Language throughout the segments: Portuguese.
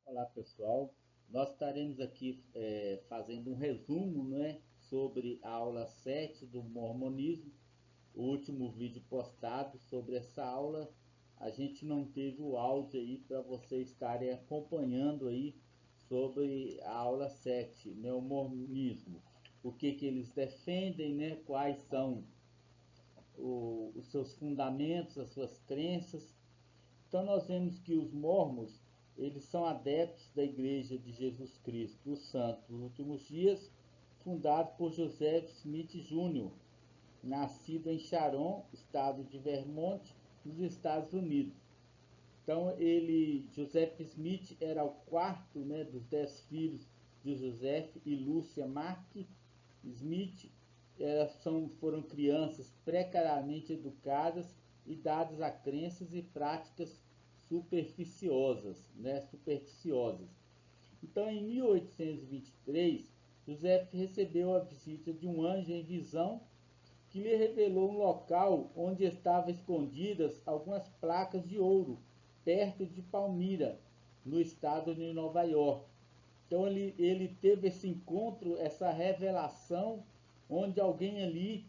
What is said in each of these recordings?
Olá pessoal, nós estaremos aqui fazendo um resumo, né, sobre a aula 7 do Mormonismo. O último vídeo postado sobre essa aula, a gente não teve o áudio aí para vocês estarem acompanhando aí sobre a aula 7, né, o mormonismo. O que eles defendem, né, quais são os seus fundamentos, as suas crenças. Então nós vemos que os mormons, eles são adeptos da Igreja de Jesus Cristo dos Santos dos Últimos Dias, fundado por Joseph Smith Jr., nascido em Sharon, estado de Vermont, nos Estados Unidos. Então Joseph Smith era o quarto, né, dos 10 filhos de Joseph e Lúcia Mark Smith. Foram crianças precariamente educadas e dadas a crenças e práticas supersticiosas. Então, em 1823, José recebeu a visita de um anjo em visão que lhe revelou um local onde estavam escondidas algumas placas de ouro, perto de Palmyra, no estado de Nova York. Então ele teve esse encontro, essa revelação, onde alguém ali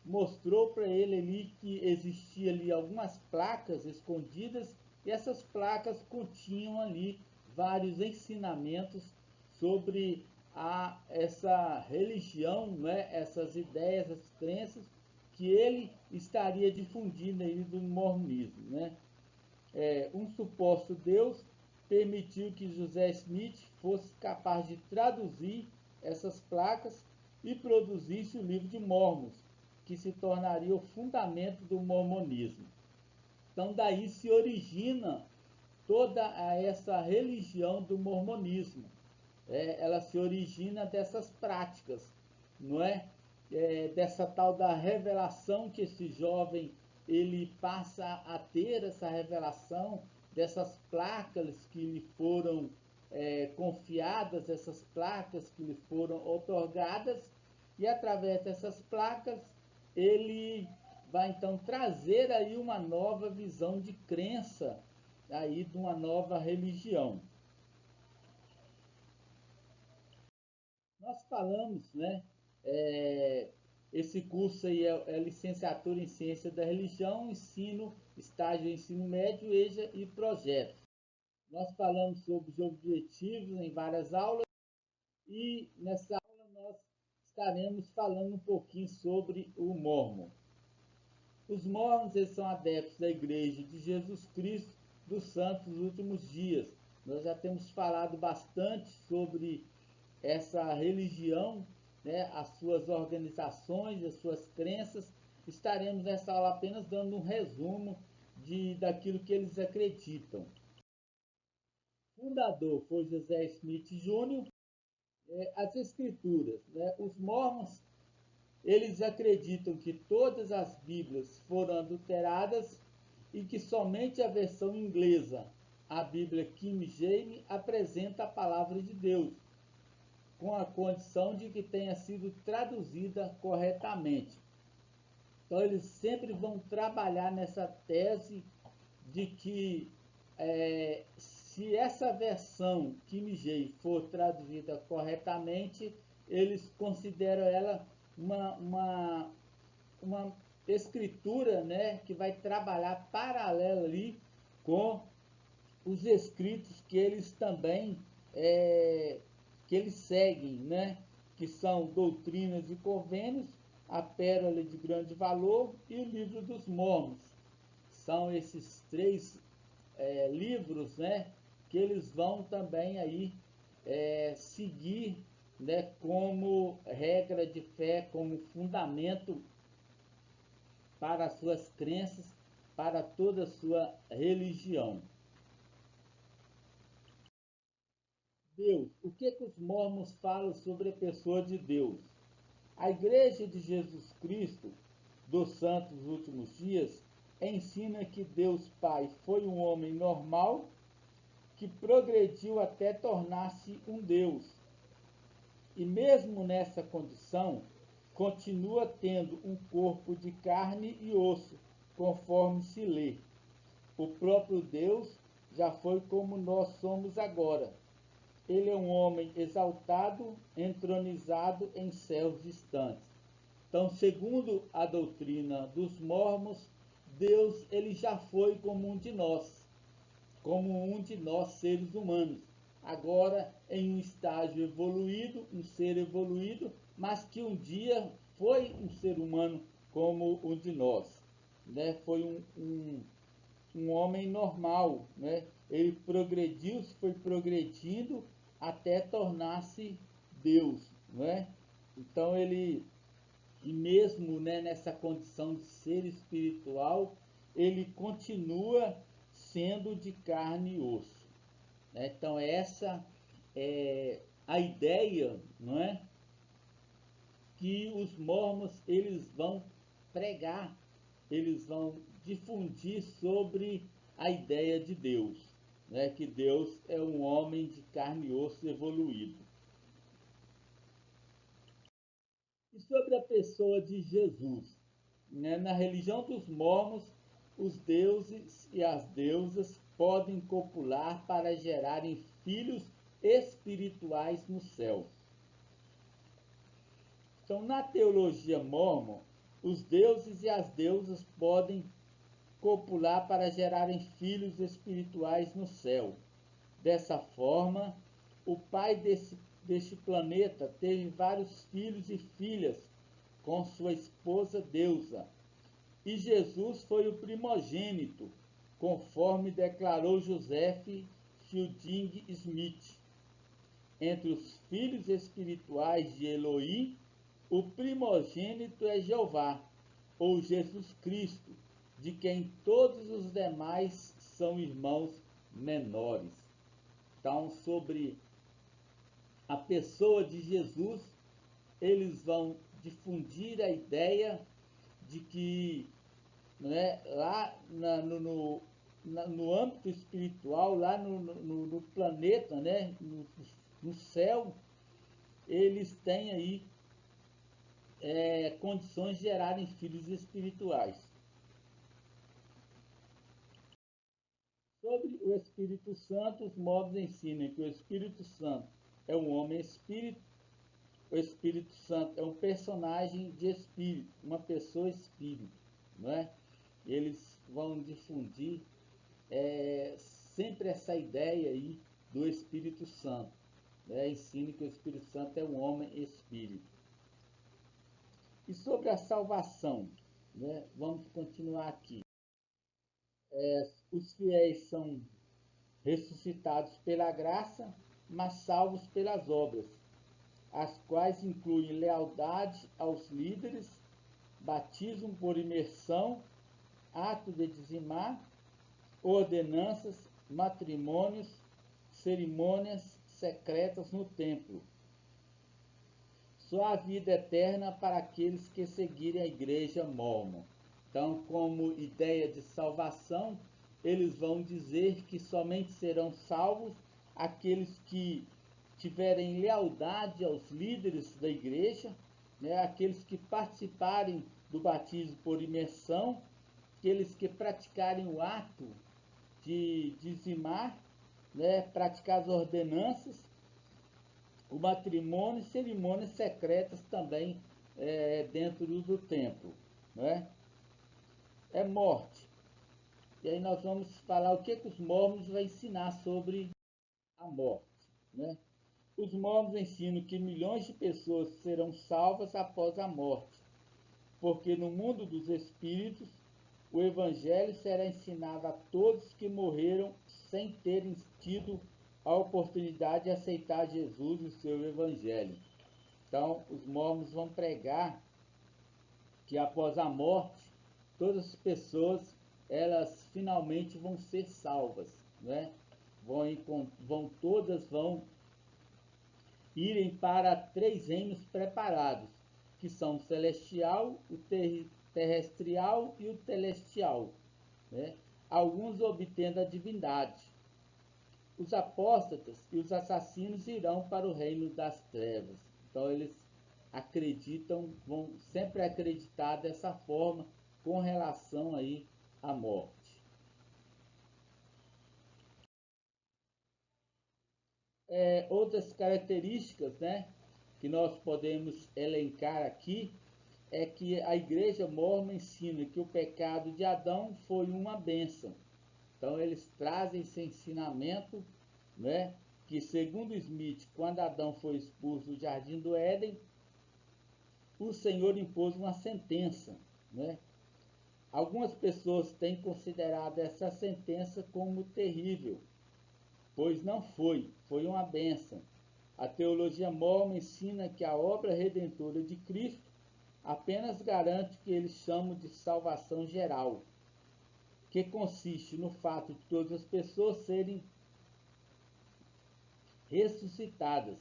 mostrou para ele ali que existia ali algumas placas escondidas, e essas placas continham ali vários ensinamentos sobre essa religião, né, essas ideias, essas crenças que ele estaria difundindo aí do mormonismo, né? Um suposto Deus permitiu que José Smith fosse capaz de traduzir essas placas e produzisse o livro de Mormons, que se tornaria o fundamento do mormonismo. Então daí se origina toda essa religião do mormonismo. Ela se origina dessas práticas, não é? Dessa tal da revelação que esse jovem ele passa a ter, essa revelação dessas placas que lhe foram confiadas, essas placas que lhe foram otorgadas, e através dessas placas ele vai então trazer aí uma nova visão de crença, aí de uma nova religião. Nós falamos, né? Esse curso aí é licenciatura em Ciência da Religião, estágio em ensino médio, EJA e projetos. Nós falamos sobre os objetivos em várias aulas, e nessa aula nós estaremos falando um pouquinho sobre o Mormon. Os Mormons, eles são adeptos da Igreja de Jesus Cristo dos Santos dos Últimos Dias. Nós já temos falado bastante sobre essa religião, né, as suas organizações, as suas crenças. Estaremos nessa aula apenas dando um resumo daquilo que eles acreditam. O fundador foi José Smith Jr. As escrituras, né, os mormons, eles acreditam que todas as Bíblias foram adulteradas e que somente a versão inglesa, a Bíblia King James, apresenta a palavra de Deus, com a condição de que tenha sido traduzida corretamente. Então eles sempre vão trabalhar nessa tese de que se essa versão King James for traduzida corretamente, eles consideram ela uma escritura, né, que vai trabalhar paralela ali com os escritos que eles também que eles seguem, né, que são Doutrinas e Convênios, a Pérola de Grande Valor e o Livro dos Mormons. São esses três livros, né, que eles vão também aí seguir, né, como regra de fé, como fundamento para as suas crenças, para toda a sua religião. Deus. O que os mormons falam sobre a pessoa de Deus? A Igreja de Jesus Cristo dos Santos dos Últimos Dias ensina que Deus Pai foi um homem normal que progrediu até tornar-se um Deus. E mesmo nessa condição, continua tendo um corpo de carne e osso, conforme se lê. O próprio Deus já foi como nós somos agora, ele é um homem exaltado, entronizado em céus distantes. Então, segundo a doutrina dos mormons, Deus ele já foi como um de nós seres humanos. Agora em um estágio evoluído, um ser evoluído, mas que um dia foi um ser humano como um de nós, né? Foi um homem normal, né? Ele progrediu, foi progredindo até tornar-se Deus, né? Então ele, e mesmo, né, nessa condição de ser espiritual, ele continua sendo de carne e osso, né? Então essa é a ideia, não é, que os mormons eles vão pregar, eles vão difundir sobre a ideia de Deus, né? Que Deus é um homem de carne e osso evoluído. E sobre a pessoa de Jesus, né? Na religião dos mormons, os deuses e as deusas podem copular para gerarem filhos espirituais no céu. Então, na teologia mórmon, os deuses e as deusas podem copular para gerarem filhos espirituais no céu. Dessa forma, o pai deste planeta teve vários filhos e filhas com sua esposa deusa. E Jesus foi o primogênito, conforme declarou Joseph Fielding Smith. Entre os filhos espirituais de Elohim, o primogênito é Jeová, ou Jesus Cristo, de quem todos os demais são irmãos menores. Então, sobre a pessoa de Jesus, eles vão difundir a ideia de que, né, lá no âmbito espiritual, lá no planeta, né, no céu, eles têm aí condições de gerarem filhos espirituais. Sobre o Espírito Santo, os mormons ensinam que o Espírito Santo é um homem espírito, o Espírito Santo é um personagem de espírito, uma pessoa espírito, não é? Eles vão difundir sempre essa ideia aí do Espírito Santo, né? Ensina que o Espírito Santo é um homem espírito. E sobre a salvação, né? Vamos continuar aqui. Os fiéis são ressuscitados pela graça, mas salvos pelas obras, as quais incluem lealdade aos líderes, batismo por imersão, ato de dizimar, ordenanças, matrimônios, cerimônias secretas no templo. Só a vida eterna para aqueles que seguirem a igreja mórmon. Então, como ideia de salvação, eles vão dizer que somente serão salvos aqueles que tiverem lealdade aos líderes da igreja, né, aqueles que participarem do batismo por imersão, aqueles que praticarem o ato de dizimar, né, praticar as ordenanças, o matrimônio e cerimônias secretas também dentro do templo, né? É morte. E aí nós vamos falar o que os mormons vão ensinar sobre a morte, né? Os mormons ensinam que milhões de pessoas serão salvas após a morte, porque no mundo dos espíritos o evangelho será ensinado a todos que morreram sem terem tido a oportunidade de aceitar Jesus e o seu evangelho. Então, os mormons vão pregar que após a morte, todas as pessoas, elas finalmente vão ser salvas, né? Todas vão irem para 3 reinos preparados, que são o celestial, o terrestrial e o telestial, né? Alguns obtendo a divindade. Os apóstatas e os assassinos irão para o reino das trevas. Então eles acreditam, vão sempre acreditar dessa forma com relação aí à morte. outras características, né, que nós podemos elencar aqui é que a Igreja Mórmon ensina que o pecado de Adão foi uma bênção. Então eles trazem esse ensinamento, né, que segundo Smith, quando Adão foi expulso do Jardim do Éden, o Senhor impôs uma sentença, né? Algumas pessoas têm considerado essa sentença como terrível, pois não foi uma bênção. A teologia mórmon ensina que a obra redentora de Cristo apenas garante o que eles chamam de salvação geral, que consiste no fato de todas as pessoas serem ressuscitadas,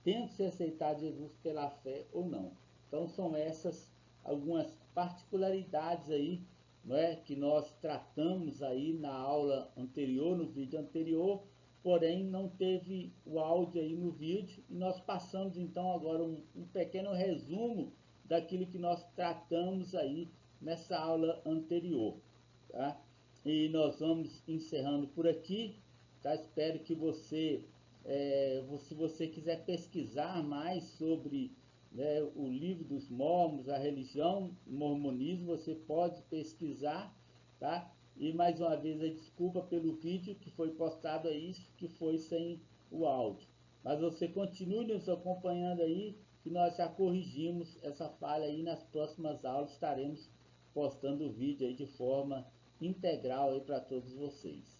tendo se aceitado Jesus pela fé ou não. Então são essas algumas particularidades aí, não é, que nós tratamos aí na aula anterior, no vídeo anterior, porém não teve o áudio aí no vídeo, e nós passamos então agora um pequeno resumo daquilo que nós tratamos aí nessa aula anterior, tá? E nós vamos encerrando por aqui, tá? Espero que se você quiser pesquisar mais sobre, né, o livro dos Mormons, a religião, o mormonismo, você pode pesquisar, tá? E mais uma vez a desculpa pelo vídeo que foi postado aí, que foi sem o áudio. Mas você continue nos acompanhando aí, que nós já corrigimos essa falha aí. Nas próximas aulas estaremos postando o vídeo aí de forma integral aí para todos vocês.